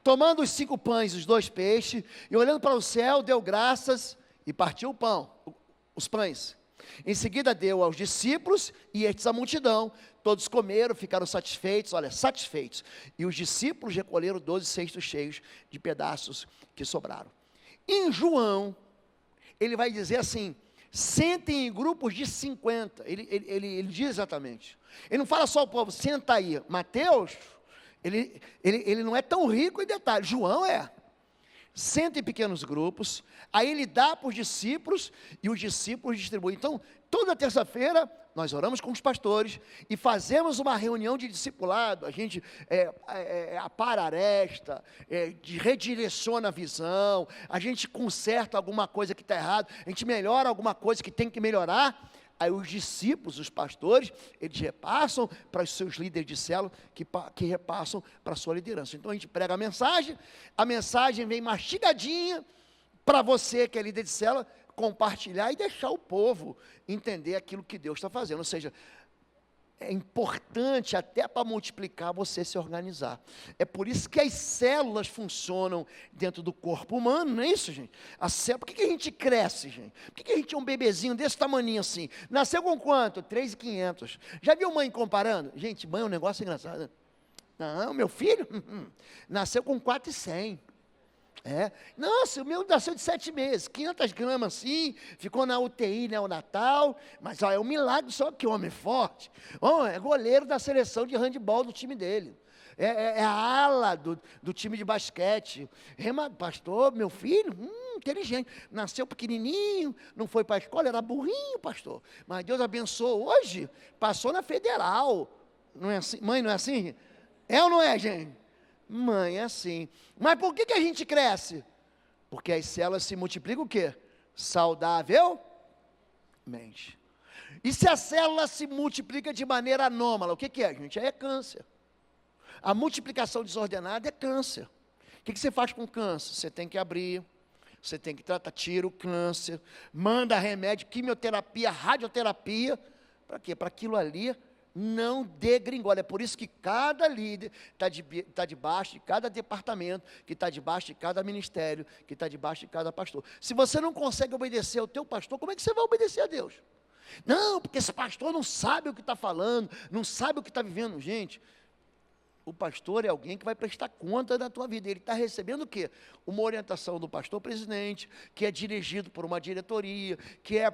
Tomando os 5 pães e os 2 peixes, e olhando para o céu, deu graças e partiu o pão, os pães. Em seguida deu aos discípulos e estes à multidão. Todos comeram, ficaram satisfeitos, satisfeitos. E os discípulos recolheram 12 cestos cheios de pedaços que sobraram. Em João, ele vai dizer assim, sentem em grupos de 50. Ele diz exatamente. Ele não fala só o povo, senta aí. Mateus, ele não é tão rico em detalhes. João é. Senta em pequenos grupos, aí ele dá para os discípulos, e os discípulos distribuem. Então, toda terça-feira, nós oramos com os pastores, e fazemos uma reunião de discipulado, a gente apara a aresta, redireciona a visão, a gente conserta alguma coisa que está errada, a gente melhora alguma coisa que tem que melhorar. Aí os discípulos, os pastores, eles repassam para os seus líderes de célula, que repassam para a sua liderança. Então a gente prega a mensagem vem mastigadinha para você que é líder de célula, compartilhar e deixar o povo entender aquilo que Deus está fazendo. Ou seja, é importante até para multiplicar você se organizar. É por isso que as células funcionam dentro do corpo humano, não é isso, gente? Por que a gente cresce, gente? Por que a gente é um bebezinho desse tamaninho assim? Nasceu com quanto? 3.500. Já viu mãe comparando? Gente, mãe é um negócio engraçado. Não, meu filho nasceu com 4.100. Nossa, o meu nasceu de 7 meses, 500 gramas assim, ficou na UTI neonatal, mas é um milagre só que homem forte, é goleiro da seleção de handebol do time dele, é a ala do time de basquete, pastor, meu filho, inteligente, nasceu pequenininho, não foi para a escola, era burrinho, pastor, mas Deus abençoou hoje, passou na federal, não é assim? Mãe, não é assim? É ou não é, gente? Mãe, é assim. Mas por que a gente cresce? Porque as células se multiplicam o quê? Saudavelmente. E se a célula se multiplica de maneira anômala, o que é, gente? É câncer. A multiplicação desordenada é câncer. O que você faz com câncer? Você tem que abrir, você tem que tratar, tira o câncer, manda remédio, quimioterapia, radioterapia. Para quê? Para aquilo ali não degringola. É por isso que cada líder está debaixo de cada departamento, que está debaixo de cada ministério, que está debaixo de cada pastor. Se você não consegue obedecer ao teu pastor, como é que você vai obedecer a Deus? Não, porque esse pastor não sabe o que está falando, não sabe o que está vivendo. Gente, o pastor é alguém que vai prestar conta da tua vida. Ele está recebendo o quê? Uma orientação do pastor presidente, que é dirigido por uma diretoria, que é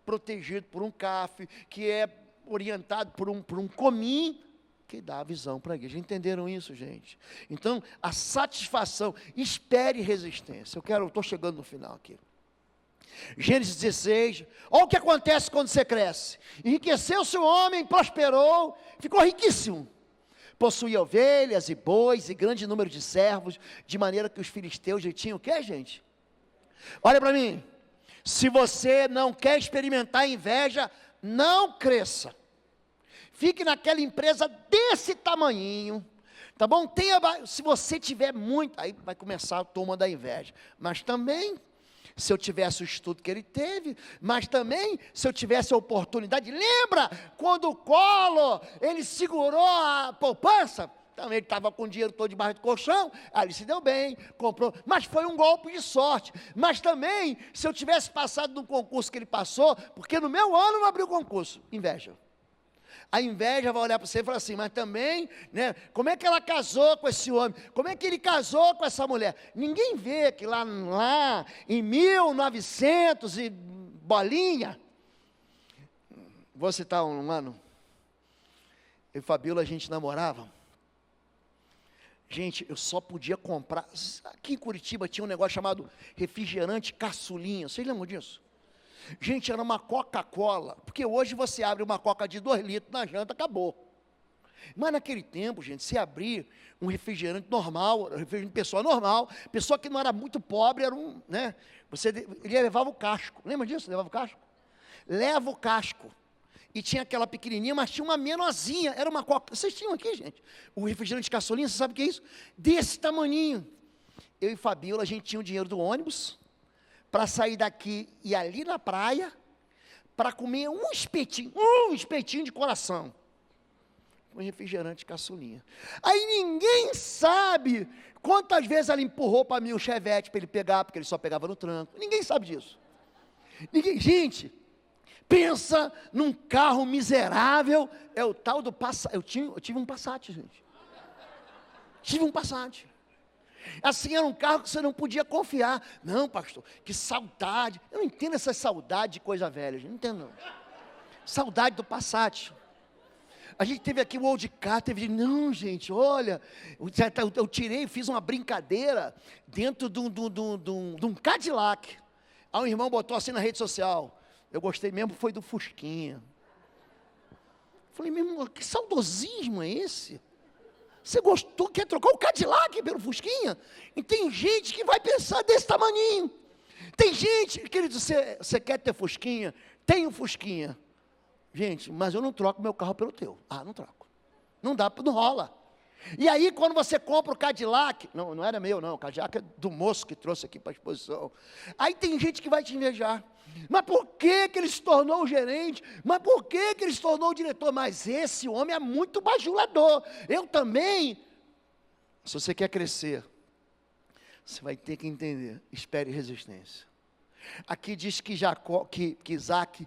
protegido por um CAF, que é orientado por um comim, que dá a visão para a igreja. Entenderam isso, gente? Então, a satisfação, espere resistência. Eu estou chegando no final aqui. Gênesis 16, olha o que acontece quando você cresce. Enriqueceu-se o homem, prosperou, ficou riquíssimo. Possuía ovelhas e bois e grande número de servos, de maneira que os filisteus já tinham o quê, gente? Olha para mim, se você não quer experimentar a inveja, não cresça. Fique naquela empresa desse tamanhinho, tá bom? Se você tiver muito, aí vai começar a turma da inveja. Mas também, se eu tivesse o estudo que ele teve, mas também, se eu tivesse a oportunidade, lembra quando o Collor, ele segurou a poupança? Então ele estava com o dinheiro todo debaixo do colchão, aí ele se deu bem, comprou, mas foi um golpe de sorte. Mas também, se eu tivesse passado no concurso que ele passou, porque no meu ano não abriu concurso, inveja. A inveja vai olhar para você e falar assim, mas também, né, como é que ela casou com esse homem? Como é que ele casou com essa mulher? Ninguém vê que lá em 1900 e bolinha. Vou citar um ano. Eu e Fabiola, a gente namorava. Gente, eu só podia comprar. Aqui em Curitiba tinha um negócio chamado refrigerante caçulinha. Vocês lembram disso? Gente, era uma Coca-Cola. Porque hoje você abre uma Coca de 2 litros na janta, acabou. Mas naquele tempo, gente, se abrir um refrigerante normal, um refrigerante pessoa normal, pessoa que não era muito pobre, era um, né? Ele levava o casco. Lembra disso? Levava o casco? Leva o casco. E tinha aquela pequenininha, mas tinha uma menorzinha, era uma Coca. Vocês tinham aqui, gente? O refrigerante caçulinha, você sabe o que é isso? Desse tamaninho. Eu e Fabiola, a gente tinha o dinheiro do ônibus, para sair daqui e ali na praia, para comer um espetinho de coração. Um refrigerante caçulinha. Aí ninguém sabe quantas vezes ela empurrou para mim o Chevette para ele pegar, porque ele só pegava no tranco. Ninguém sabe disso. Gente, pensa num carro miserável, é o tal do Passat. Eu tive um Passat, gente. Tive um Passat. Assim, era um carro que você não podia confiar. Não, pastor, que saudade. Eu não entendo essa saudade de coisa velha, gente. Não entendo, não. Saudade do Passat. A gente teve aqui o old car, não, gente, olha, eu tirei, fiz uma brincadeira dentro de um Cadillac. Aí um irmão botou assim na rede social. Eu gostei mesmo, foi do Fusquinha. Falei, meu irmão, que saudosismo é esse? Você gostou, quer trocar o Cadillac pelo Fusquinha? E tem gente que vai pensar desse tamaninho. Tem gente, querido, você quer ter Fusquinha? Tem um Fusquinha. Gente, mas eu não troco meu carro pelo teu. Ah, não troco. Não dá, não rola. E aí, quando você compra o Cadillac, não era meu, não, o Cadillac é do moço que trouxe aqui para a exposição. Aí tem gente que vai te invejar. Mas por que ele se tornou o gerente? Mas por que ele se tornou o diretor? Mas esse homem é muito bajulador. Eu também. Se você quer crescer, você vai ter que entender. Espere resistência. Aqui diz que Isaac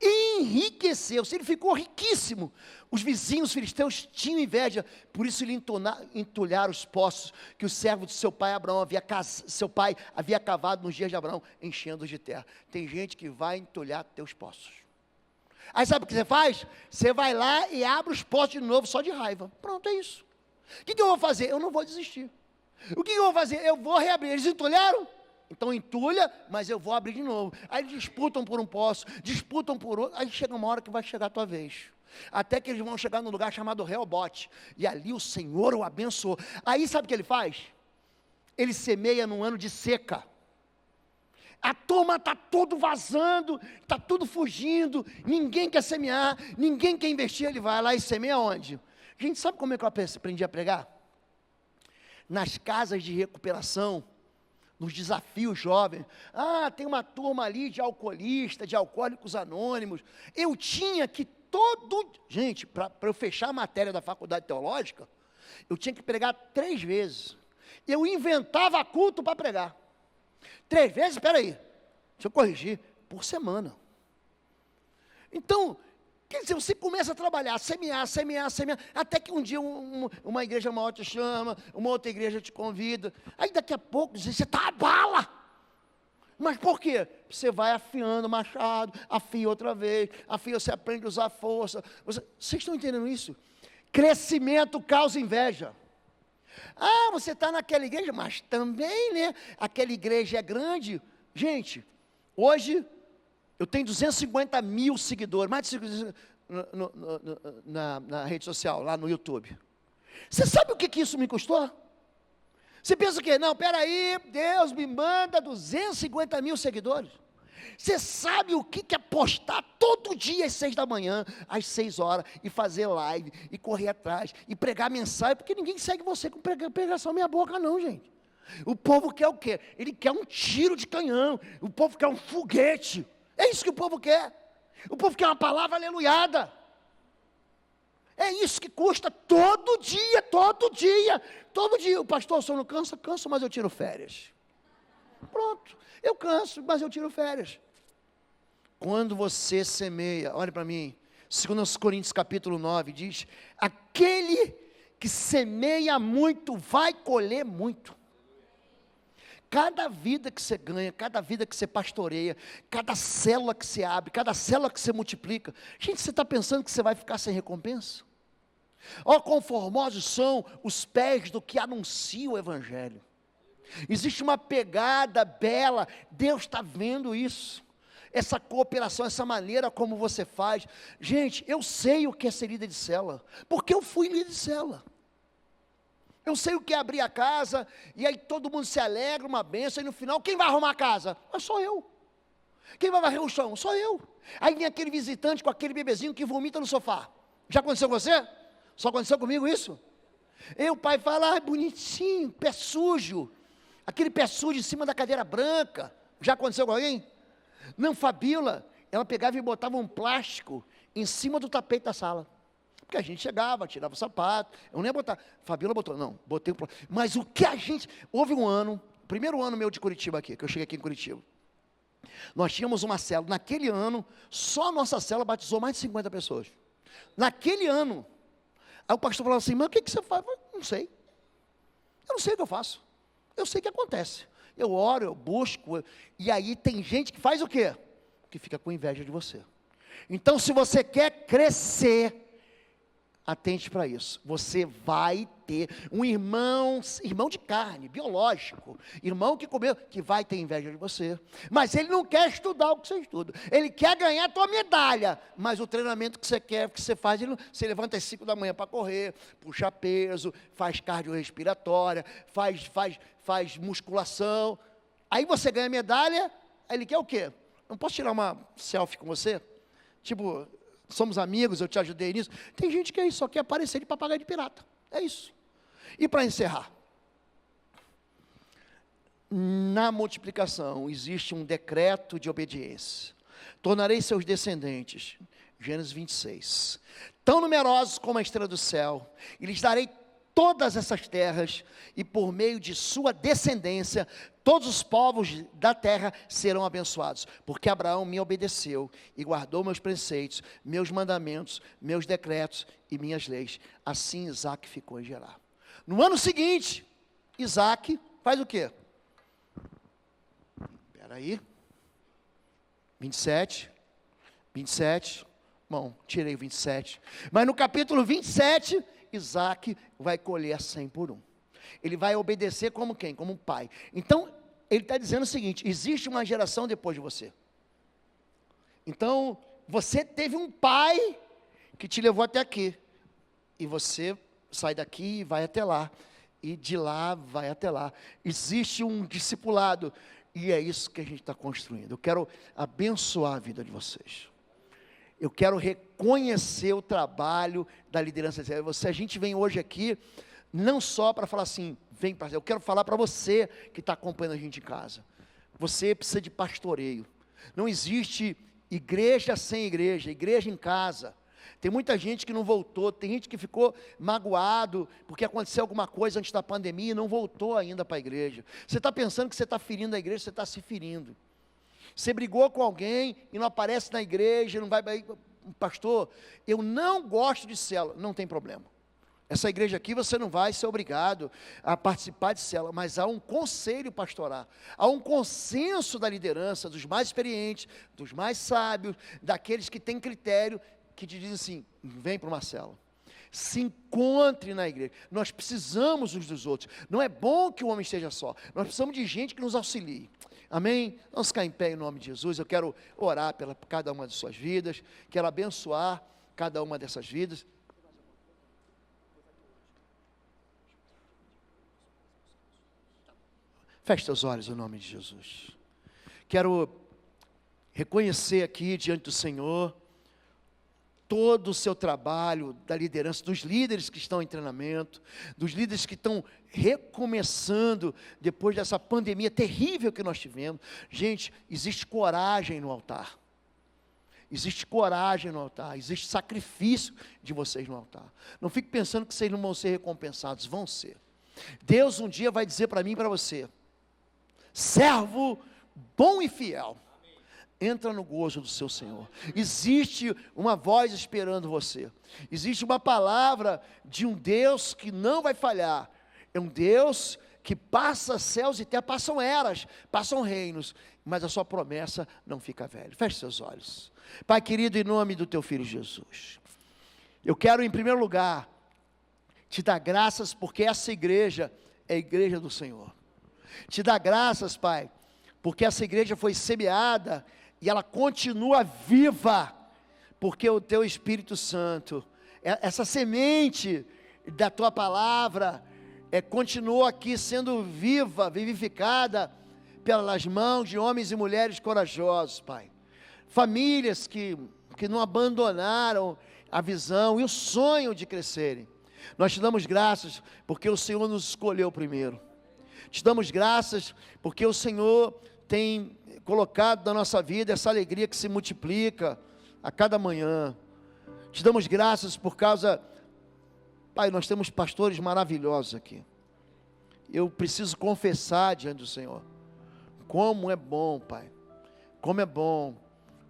enriqueceu, ele ficou riquíssimo. Os vizinhos filisteus tinham inveja, por isso lhe entulharam os poços que o servo de seu pai Abraão havia cavado nos dias de Abraão, enchendo-os de terra. Tem gente que vai entulhar teus poços. Aí sabe o que você faz? Você vai lá e abre os poços de novo só de raiva. Pronto, é isso. O que eu vou fazer? Eu não vou desistir. O que eu vou fazer? Eu vou reabrir. Eles entulharam? Então entulha, mas eu vou abrir de novo. Aí eles disputam por um poço, disputam por outro, aí chega uma hora que vai chegar a tua vez. Até que eles vão chegar num lugar chamado Reobote, e ali o Senhor o abençoou. Aí sabe o que ele faz? Ele semeia num ano de seca. A turma está tudo vazando, está tudo fugindo, ninguém quer semear, ninguém quer investir, ele vai lá e semeia onde? Gente, sabe como é que eu aprendi a pregar? Nas casas de recuperação, nos desafios jovens. Tem uma turma ali de alcoolista, de alcoólicos anônimos. Eu tinha que gente, para eu fechar a matéria da faculdade teológica, eu tinha que pregar 3 vezes. Eu inventava culto para pregar. 3 vezes, espera aí, deixa eu corrigir, por semana. Então, quer dizer, você começa a trabalhar, semear, até que um dia uma igreja maior te chama, uma outra igreja te convida, aí daqui a pouco você está a bala. Mas por quê? Você vai afiando o machado, afia outra vez, você aprende a usar a força. Vocês estão entendendo isso? Crescimento causa inveja. Você está naquela igreja, mas também, né? Aquela igreja é grande. Gente, hoje eu tenho 250 mil seguidores, mais de 50 na rede social, lá no YouTube. Você sabe o que isso me custou? Você pensa o quê? Não, peraí, Deus me manda 250 mil seguidores. Você sabe o que é postar todo dia às 6 da manhã, às 6 horas, e fazer live, e correr atrás, e pregar mensagem, porque ninguém segue você com pregação meia boca não, gente. O povo quer o quê? Ele quer um tiro de canhão, o povo quer um foguete. É isso que o povo quer. O povo quer uma palavra aleluiada. É isso que custa todo dia. O pastor, o senhor não cansa? Canso, mas eu tiro férias. Pronto, eu canso, mas eu tiro férias. Quando você semeia, olha para mim, 2 Coríntios capítulo 9 diz, aquele que semeia muito, vai colher muito. Cada vida que você ganha, cada vida que você pastoreia, cada célula que você abre, cada célula que você multiplica, gente, você está pensando que você vai ficar sem recompensa? Ó, quão formosos são os pés do que anuncia o Evangelho. Existe uma pegada bela, Deus está vendo isso, essa cooperação, essa maneira como você faz. Gente, eu sei o que é ser líder de célula, porque eu fui líder de célula. Eu sei o que é abrir a casa, e aí todo mundo se alegra, uma bênção, e no final, quem vai arrumar a casa? Sou eu. Quem vai varrer o chão? Sou eu. Aí vem aquele visitante com aquele bebezinho que vomita no sofá. Já aconteceu com você? Só aconteceu comigo isso? E o pai fala, bonitinho, pé sujo. Aquele pé sujo em cima da cadeira branca. Já aconteceu com alguém? Não, Fabíola, ela pegava e botava um plástico em cima do tapete da sala. Porque a gente chegava, tirava o sapato, eu não ia botar, Fabíola botou, não, botei o plástico. Mas o que a gente, houve um ano, primeiro ano meu de Curitiba aqui, que eu cheguei aqui em Curitiba. Nós tínhamos uma célula, naquele ano, só a nossa célula batizou mais de 50 pessoas. Naquele ano, aí o pastor falava assim, mas o que você faz? Eu falei, não sei. Eu não sei o que eu faço. Eu sei o que acontece. Eu oro, eu busco, e aí tem gente que faz o quê? Que fica com inveja de você. Então, se você quer crescer, atente para isso, você vai ter um irmão de carne, biológico, irmão que comeu, que vai ter inveja de você, mas ele não quer estudar o que você estuda, ele quer ganhar a tua medalha, mas o treinamento que você quer, que você faz, você levanta às 5 da manhã para correr, puxa peso, faz cardiorrespiratória, faz musculação, aí você ganha a medalha, aí ele quer o quê? Não posso tirar uma selfie com você? Tipo, somos amigos, eu te ajudei nisso. Tem gente que é isso, só quer aparecer de papagaio de pirata. É isso. E para encerrar, na multiplicação existe um decreto de obediência. Tornarei seus descendentes, Gênesis 26, tão numerosos como a estrela do céu, e lhes darei todas essas terras, e por meio de sua descendência, todos os povos da terra serão abençoados, porque Abraão me obedeceu, e guardou meus preceitos, meus mandamentos, meus decretos e minhas leis. Assim Isaac ficou em Gerar. No ano seguinte, Isaac faz o quê? Espera aí, 27, bom, tirei o 27, mas no capítulo 27, Isaac vai colher 100 por 1. Ele vai obedecer como quem? Como um pai. Então, ele está dizendo o seguinte, existe uma geração depois de você. Então, você teve um pai que te levou até aqui, e você sai daqui e vai até lá, e de lá vai até lá. Existe um discipulado, e é isso que a gente está construindo. Eu quero abençoar a vida de vocês. Eu quero reconhecer o trabalho da liderança. A gente vem hoje aqui, não só para falar assim, vem para. Eu quero falar para você que está acompanhando a gente em casa. Você precisa de pastoreio. Não existe igreja sem igreja, igreja em casa. Tem muita gente que não voltou, tem gente que ficou magoado, porque aconteceu alguma coisa antes da pandemia e não voltou ainda para a igreja. Você está pensando que você está ferindo a igreja, você está se ferindo. Você brigou com alguém e não aparece na igreja, não vai, pastor, eu não gosto de célula, não tem problema. Essa igreja aqui você não vai ser obrigado a participar de célula, mas há um conselho pastoral, há um consenso da liderança, dos mais experientes, dos mais sábios, daqueles que têm critério, que te dizem assim, vem para uma célula. Se encontre na igreja, nós precisamos uns dos outros, não é bom que o homem esteja só, nós precisamos de gente que nos auxilie. Amém? Vamos ficar em pé em nome de Jesus. Eu quero orar pela cada uma de suas vidas, quero abençoar cada uma dessas vidas. Feche seus olhos em nome de Jesus. Quero reconhecer aqui diante do Senhor todo o seu trabalho, da liderança, dos líderes que estão em treinamento, dos líderes que estão recomeçando depois dessa pandemia terrível que nós tivemos. Gente, existe coragem no altar. Existe coragem no altar, existe sacrifício de vocês no altar. Não fique pensando que vocês não vão ser recompensados, vão ser. Deus um dia vai dizer para mim e para você, servo bom e fiel, entra no gozo do seu Senhor. Existe uma voz esperando você. Existe uma palavra de um Deus que não vai falhar. É um Deus que passa céus e terra, passam eras, passam reinos, mas a sua promessa não fica velha. Feche seus olhos. Pai querido, em nome do teu Filho Jesus, eu quero em primeiro lugar te dar graças porque essa igreja é a igreja do Senhor. Te dar graças, Pai, porque essa igreja foi semeada e ela continua viva, porque o teu Espírito Santo, essa semente da tua palavra, continua aqui sendo viva, vivificada, pelas mãos de homens e mulheres corajosos, Pai. Famílias que não abandonaram a visão e o sonho de crescerem. Nós te damos graças, porque o Senhor nos escolheu primeiro. Te damos graças, porque o Senhor tem colocado na nossa vida essa alegria que se multiplica a cada manhã. Te damos graças por causa, Pai, nós temos pastores maravilhosos aqui. Eu preciso confessar diante do Senhor, como é bom, Pai, como é bom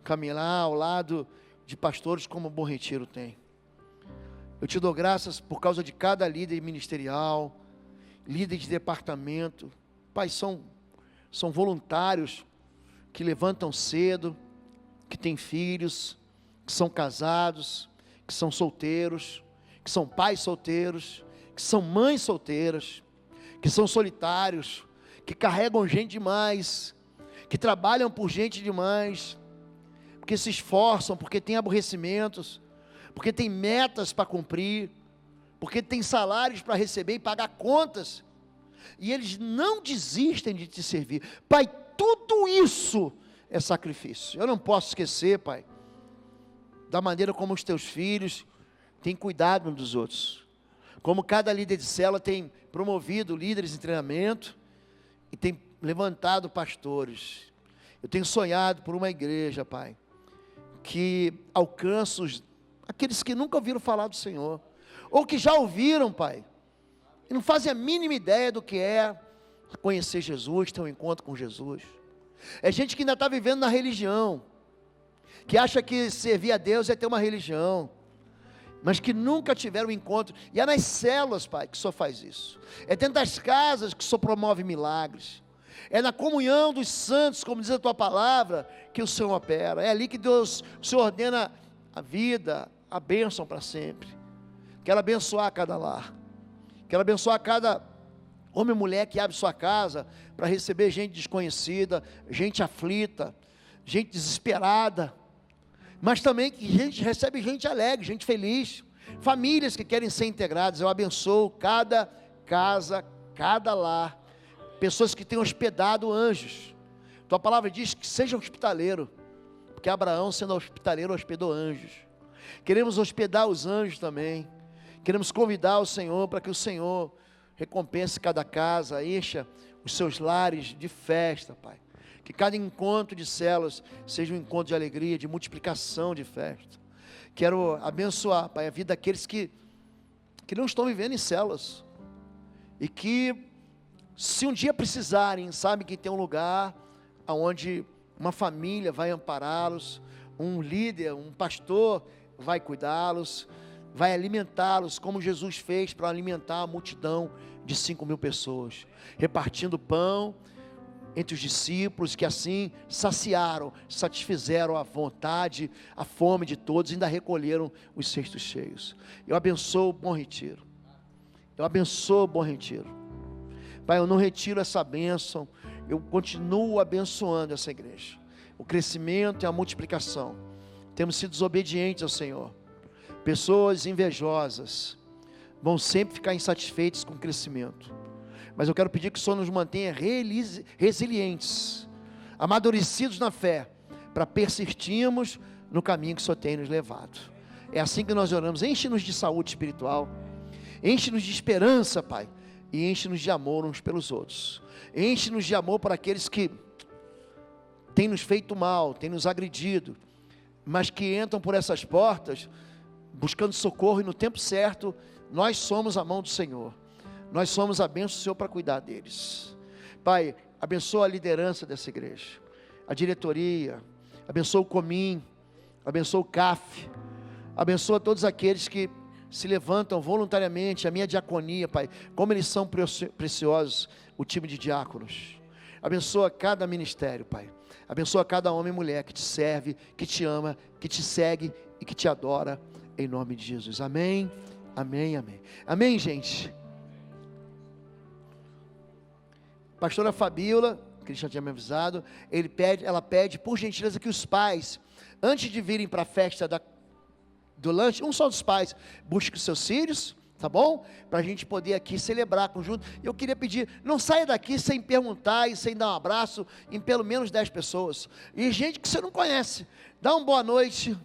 caminhar ao lado de pastores como o Bom Retiro tem. Eu te dou graças por causa de cada líder ministerial, líder de departamento. Pai, são voluntários que levantam cedo, que têm filhos, que são casados, que são solteiros, que são pais solteiros, que são mães solteiras, que são solitários, que carregam gente demais, que trabalham por gente demais, porque se esforçam, porque têm aborrecimentos, porque têm metas para cumprir, porque têm salários para receber e pagar contas, e eles não desistem de te servir. Pai, tudo isso é sacrifício. Eu não posso esquecer, Pai, da maneira como os teus filhos têm cuidado uns dos outros, como cada líder de célula tem promovido líderes em treinamento e tem levantado pastores. Eu tenho sonhado por uma igreja, Pai, que alcança aqueles que nunca ouviram falar do Senhor, ou que já ouviram, Pai, e não fazem a mínima ideia do que é conhecer Jesus, ter um encontro com Jesus. É gente que ainda está vivendo na religião, que acha que servir a Deus é ter uma religião, mas que nunca tiveram um encontro. E é nas células, Pai, que o Senhor faz isso. É dentro das casas que o Senhor promove milagres. É na comunhão dos santos, como diz a tua palavra, que o Senhor opera. É ali que Deus, o Senhor ordena a vida, a bênção para sempre. Quero abençoar cada lar. Quero abençoar cada homem e mulher que abre sua casa para receber gente desconhecida, gente aflita, gente desesperada, mas também que recebe gente alegre, gente feliz, famílias que querem ser integradas. Eu abençoo cada casa, cada lar, pessoas que têm hospedado anjos. Tua palavra diz que seja hospitaleiro, porque Abraão, sendo hospitaleiro, hospedou anjos. Queremos hospedar os anjos também. Queremos convidar o Senhor para que o Senhor recompense cada casa, encha os seus lares de festa, Pai. Que cada encontro de células seja um encontro de alegria, de multiplicação de festa. Quero abençoar, Pai, a vida daqueles que não estão vivendo em células, e que, se um dia precisarem, sabem que tem um lugar onde uma família vai ampará-los, um líder, um pastor vai cuidá-los, vai alimentá-los, como Jesus fez para alimentar a multidão de 5.000 pessoas, repartindo pão entre os discípulos, que assim saciaram, satisfizeram a vontade, a fome de todos, e ainda recolheram os cestos cheios. Eu abençoo o Bom Retiro, eu abençoo o Bom Retiro, Pai. Eu não retiro essa bênção, eu continuo abençoando essa igreja, o crescimento e a multiplicação. Temos sido desobedientes ao Senhor. Pessoas invejosas vão sempre ficar insatisfeitas com o crescimento, mas eu quero pedir que o Senhor nos mantenha resilientes, amadurecidos na fé, para persistirmos no caminho que o Senhor tem nos levado. É assim que nós oramos. Enche-nos de saúde espiritual, enche-nos de esperança, Pai, e enche-nos de amor uns pelos outros. Enche-nos de amor para aqueles que têm nos feito mal, têm nos agredido, mas que entram por essas portas buscando socorro, e no tempo certo nós somos a mão do Senhor, nós somos a bênção do Senhor para cuidar deles. Pai, abençoa a liderança dessa igreja, a diretoria, abençoa o Comim, abençoa o CAF, abençoa todos aqueles que se levantam voluntariamente, a minha diaconia, Pai, como eles são preciosos, o time de diáconos. Abençoa cada ministério, Pai. Abençoa cada homem e mulher que te serve, que te ama, que te segue e que te adora, em nome de Jesus. Amém, amém, amém. Amém, gente? Pastora Fabíola, que ele já tinha me avisado, ela pede, por gentileza, que os pais, antes de virem para a festa do lanche, um só dos pais, busque os seus filhos, tá bom? Para a gente poder aqui celebrar conjunto. Eu queria pedir, não saia daqui sem perguntar e sem dar um abraço em pelo menos 10 pessoas. E gente que você não conhece, dá uma boa noite.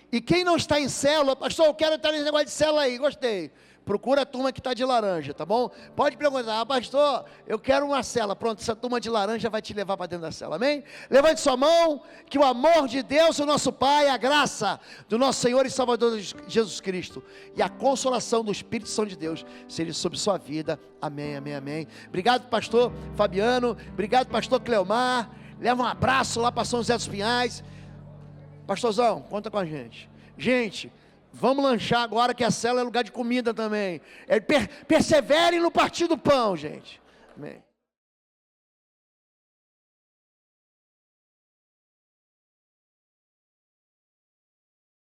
E quem não está em célula, pastor, eu quero estar nesse negócio de célula aí, gostei. Procura a turma que está de laranja, tá bom? Pode perguntar, pastor, eu quero uma cela. Pronto, essa turma de laranja vai te levar para dentro da cela, amém? Levante sua mão, que o amor de Deus, o nosso Pai, a graça do nosso Senhor e Salvador Jesus Cristo e a consolação do Espírito Santo de Deus seja sobre sua vida, amém, amém, amém. Obrigado, pastor Fabiano, obrigado, pastor Cleomar. Leva um abraço lá para São José dos Pinhais. Pastorzão, conta com a gente. Gente, vamos lanchar agora, que a célula é lugar de comida também. Perseverem no partir do pão, gente. Amém.